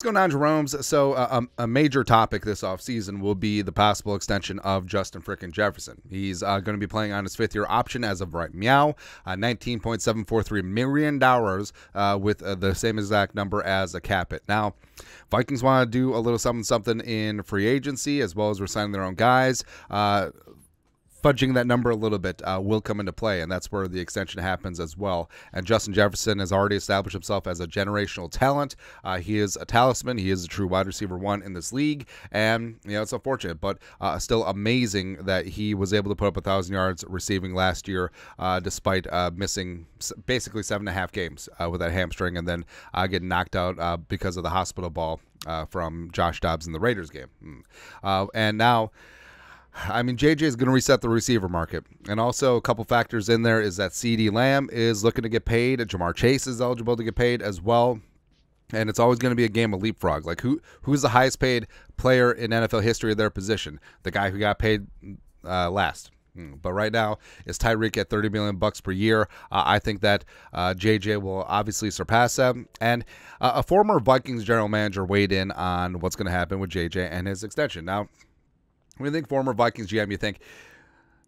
going on, Jeromes? So a major topic this offseason will be the possible extension of Justin frickin' Jefferson. He's going to be playing on his fifth-year option as of right meow, $19.743 million with the same exact number as a cap hit. Now, Vikings want to do a little something in free agency as well as resigning their own guys. Fudging that number a little bit will come into play, and that's where the extension happens as well. And Justin Jefferson has already established himself as a generational talent. He is a talisman. He is a true wide receiver one in this league, and it's unfortunate, but still amazing that he was able to put up 1,000 yards receiving last year, despite missing basically 7.5 games with that hamstring, and then getting knocked out because of the hospital ball from Josh Dobbs in the Raiders game. And now, I mean, JJ is going to reset the receiver market. And also a couple factors in there is that CeeDee Lamb is looking to get paid. Jamar Chase is eligible to get paid as well. And it's always going to be a game of leapfrog. Like, who's the highest paid player in NFL history of their position? The guy who got paid last. But right now, it's Tyreek at $30 million per year. I think that JJ will obviously surpass them. And a former Vikings general manager weighed in on what's going to happen with JJ and his extension. Now, when you think former Vikings GM, you think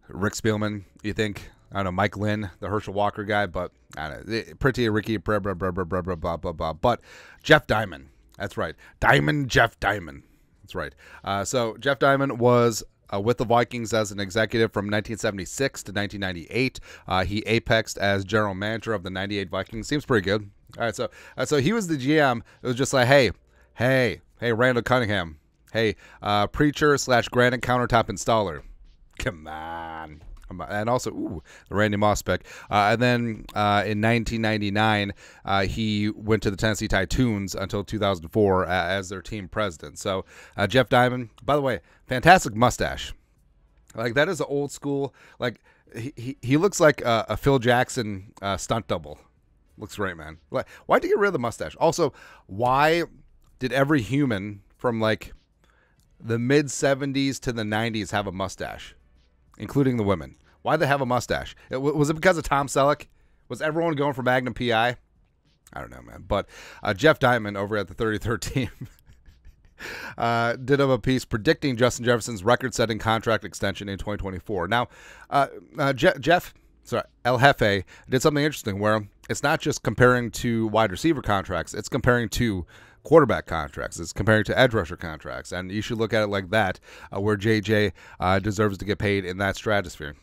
Rick Spielman, you think, I don't know, Mike Lynn, the Herschel Walker guy, but I don't know, pretty Ricky, blah, blah, blah, blah, blah, blah, blah, blah, blah. But Jeff Diamond, that's right. Jeff Diamond. That's right. So Jeff Diamond was with the Vikings as an executive from 1976 to 1998. He apexed as general manager of the 98 Vikings. Seems pretty good. All right, so he was the GM. It was just like, hey, Randall Cunningham. Hey, preacher/granite countertop installer. Come on. And also, the Randy Moss pick. And then in 1999, he went to the Tennessee Titans until 2004 as their team president. So Jeff Diamond, by the way, fantastic mustache. Like, that is an old school. Like, he looks like a Phil Jackson stunt double. Looks great, man. Like, why'd you get rid of the mustache? Also, why did every human from, like, the mid-70s to the 90s have a mustache, including the women? Why'd they have a mustache? Was it because of Tom Selleck? Was everyone going for Magnum P.I.? I don't know, man. But Jeff Diamond over at the 33rd team did up a piece predicting Justin Jefferson's record-setting contract extension in 2024. Now, El Jefe did something interesting where it's not just comparing to wide receiver contracts, it's comparing to quarterback contracts. It's comparing to edge rusher contracts, and you should look at it like that, where JJ deserves to get paid in that stratosphere.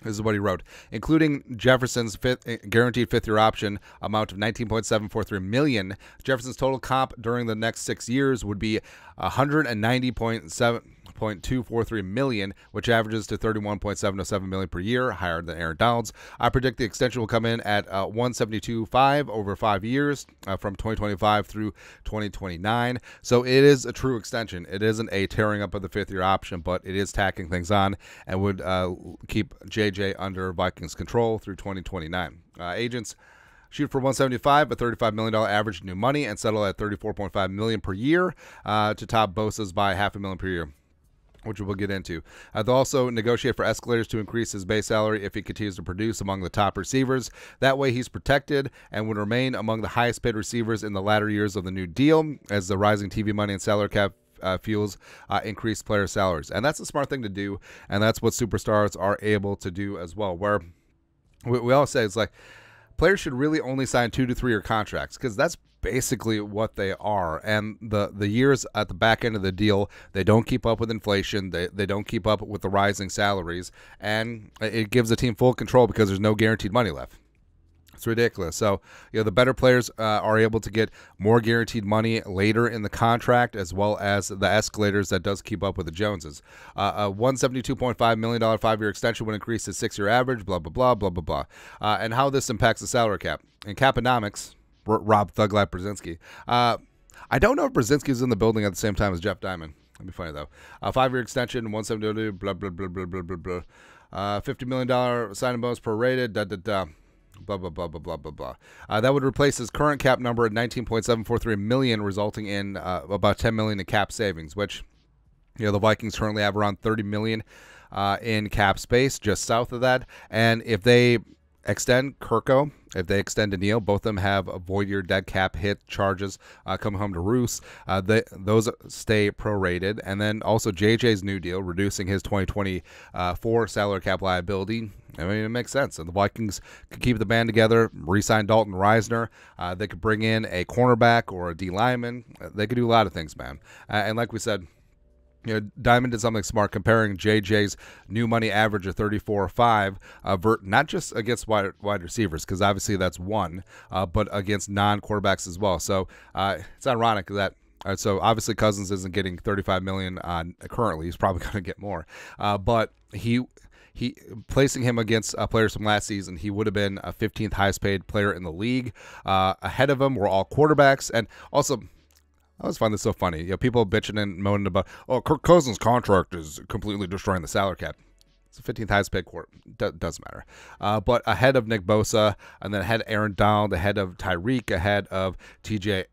This is what he wrote. Including Jefferson's guaranteed fifth-year option amount of $19.743 million, Jefferson's total comp during the next 6 years would be $190.243 million, which averages to $31.707 million per year, higher than Aaron Donald's. I predict the extension will come in at $172.5 over 5 years, from 2025 through 2029. So it is a true extension. It isn't a tearing up of the fifth-year option, but it is tacking things on and would keep JJ under Vikings control through 2029. Agents shoot for $175, a $35 million average new money, and settle at $34.5 million per year to top Bosa's by $500,000 per year, which we'll get into. They'll also negotiate for escalators to increase his base salary if he continues to produce among the top receivers. That way he's protected and would remain among the highest paid receivers in the latter years of the new deal, as the rising TV money and salary cap fuels increased player salaries. And that's a smart thing to do, and that's what superstars are able to do as well, where we all say it's like players should really only sign 2 to 3 year contracts, because that's basically what they are. And the years at the back end of the deal, they don't keep up with inflation. They don't keep up with the rising salaries, and it gives the team full control because there's no guaranteed money left. It's ridiculous. So, the better players are able to get more guaranteed money later in the contract, as well as the escalators that does keep up with the Joneses. A $172.5 million 5-year extension would increase his 6-year average, blah, blah, blah, blah, blah, blah. And how this impacts the salary cap. In Caponomics, Rob Thug Life Brzezinski. I don't know if Brzezinski is in the building at the same time as Jeff Diamond. That'd be funny, though. 5-year extension, $172, blah, blah, blah, blah, blah, blah, blah. $50 million signing bonus prorated, blah, blah, blah, blah, blah, blah, blah. That would replace his current cap number at $19.743 million, resulting in about $10 million in cap savings, which, the Vikings currently have around $30 million in cap space, just south of that. And if they extend Kirko if they extend Daniil. Both of them have a void year dead cap hit charges coming home to roost. Those stay prorated. And then also JJ's new deal, reducing his 2024 salary cap liability. I mean, it makes sense. And the Vikings could keep the band together, re-sign Dalton Reisner. They could bring in a cornerback or a D lineman. They could do a lot of things, man. And like we said, Diamond did something smart, comparing JJ's new money average of 34.5, not just against wide receivers, because obviously that's one, but against non-quarterbacks as well. So it's ironic that. So obviously Cousins isn't getting $35 million currently. He's probably going to get more, but he placing him against players from last season, he would have been a 15th highest paid player in the league. Ahead of him were all quarterbacks, and also I always find this so funny. People bitching and moaning about, Kirk Cousins' contract is completely destroying the salary cap. It's the 15th highest paid quarterback. Doesn't matter. But ahead of Nick Bosa, and then ahead of Aaron Donald, ahead of Tyreek, ahead of TJ,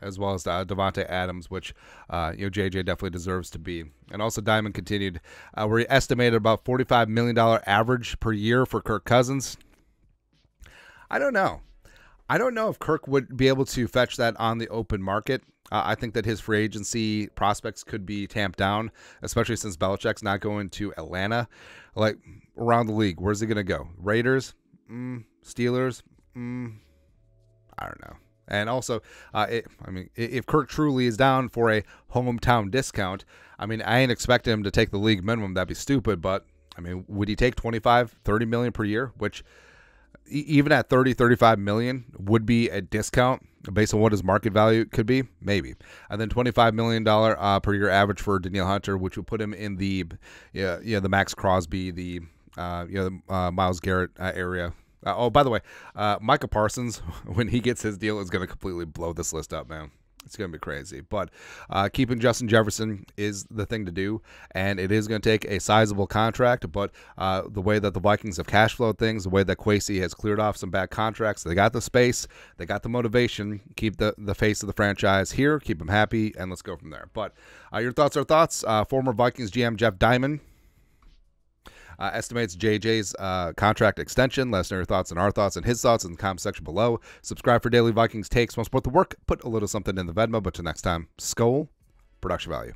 as well as Devontae Adams, which JJ definitely deserves to be. And also Diamond continued, where he estimated about $45 million average per year for Kirk Cousins. I don't know if Kirk would be able to fetch that on the open market. I think that his free agency prospects could be tamped down, especially since Belichick's not going to Atlanta. Like, around the league, where's he going to go? Raiders? Steelers? I don't know. And also, if Kirk truly is down for a hometown discount, I ain't expecting him to take the league minimum. That'd be stupid. But, would he take $25-30 million per year, which even at $30-35 million would be a discount based on what his market value could be? Maybe. And then $25 million per year average for Daniil Hunter, which would put him in the Max Crosby, the Myles Garrett area. By the way, Micah Parsons, when he gets his deal, is going to completely blow this list up, man. It's going to be crazy. But keeping Justin Jefferson is the thing to do, and it is going to take a sizable contract. But the way that the Vikings have cash flowed things, the way that Kwesi has cleared off some bad contracts, they got the space, they got the motivation. Keep the face of the franchise here, keep him happy, and let's go from there. But your thoughts are thoughts. Former Vikings GM Jeff Diamond estimates JJ's contract extension. Let us know your thoughts and our thoughts and his thoughts in the comment section below. Subscribe for daily Vikings takes. Want to support the work? Put a little something in the Venmo. But till next time, Skol, production value.